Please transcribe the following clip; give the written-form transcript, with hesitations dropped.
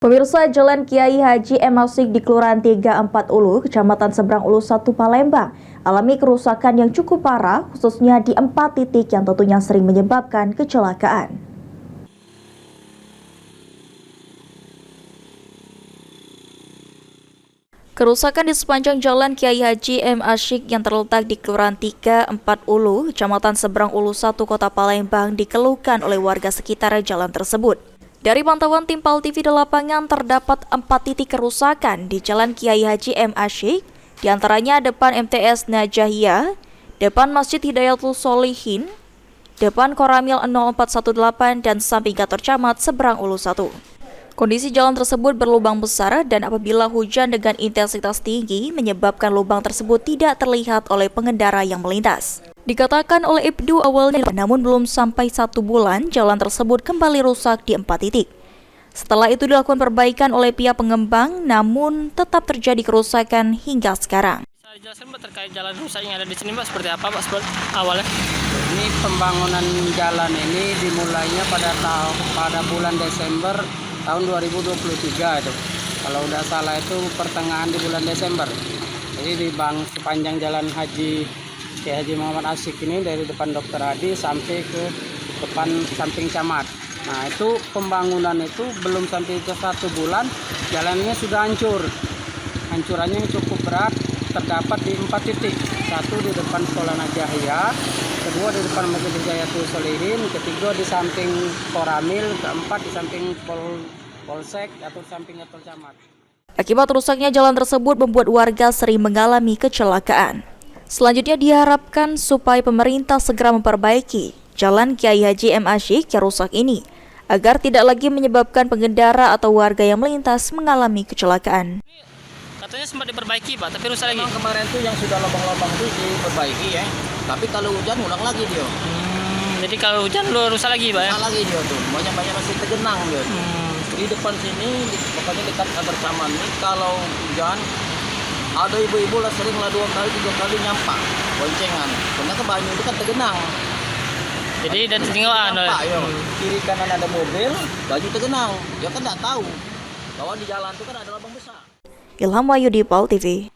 Pemirsa, Jalan Kiai Haji M. Asyik di Kelurahan 34 Ulu, Kecamatan Seberang Ulu 1 Palembang, alami kerusakan yang cukup parah, khususnya di 4 titik yang tentunya sering menyebabkan kecelakaan. Kerusakan di sepanjang Jalan Kiai Haji M. Asyik yang terletak di Kelurahan 34 Ulu, Kecamatan Seberang Ulu 1 Kota Palembang dikeluhkan oleh warga sekitar jalan tersebut. Dari pantauan tim PAL TV di lapangan, terdapat 4 titik kerusakan di Jalan Kiai Haji M. Asyik, diantaranya depan MTS Najahiyah, depan Masjid Hidayatul Sholihin, depan Koramil 0418, dan samping kantor camat Seberang Ulu 1. Kondisi jalan tersebut berlubang besar dan apabila hujan dengan intensitas tinggi menyebabkan lubang tersebut tidak terlihat oleh pengendara yang melintas. Dikatakan oleh Ibdu awalnya, namun belum sampai 1 bulan jalan tersebut kembali rusak di 4 titik. Setelah itu dilakukan perbaikan oleh pihak pengembang, namun tetap terjadi kerusakan hingga sekarang. Bisa dijelaskan Mbak terkait jalan rusak yang ada di sini Mbak, seperti apa Pak awalnya? Ini pembangunan jalan ini dimulainya pada bulan Desember tahun 2023 itu. Kalau udah salah itu pertengahan di bulan Desember. Jadi di sepanjang jalan Kiai Haji Muhammad Asyik ini dari depan Dr. Hadi sampai ke depan samping camat. Nah itu pembangunan itu belum sampai ke 1 bulan jalannya sudah hancur. Hancurannya cukup berat, terdapat di 4 titik. 1 di depan sekolah Najahiyah, kedua di depan Masjid Hidayatul Sholihin, ketiga di samping Koramil, keempat di samping Polsek atau samping kantor camat. Akibat rusaknya jalan tersebut membuat warga sering mengalami kecelakaan. Selanjutnya diharapkan supaya pemerintah segera memperbaiki Jalan Kiai Haji M. Asyik yang rusak ini, agar tidak lagi menyebabkan pengendara atau warga yang melintas mengalami kecelakaan. Katanya sempat diperbaiki Pak, tapi rusak lagi. Kemarin tuh yang sudah lubang-lubang itu diperbaiki ya, tapi kalau hujan ulang lagi dia. Jadi kalau hujan rusak lagi Pak ya? Rusak lagi dia tuh, banyak masih tergenang dia. Di depan sini, pokoknya dekat kantor camat ini, kalau hujan ada ibu-ibu lah sering lah 2 kali 3 kali nyampak boncengan, karena ke banyu itu kan tergenang. Jadi dan tinggal kiri kanan ada mobil, baju tergenang, dia kan nggak tahu bahwa di jalan itu kan ada lubang besar. Ilham Wahyudi, PAL TV.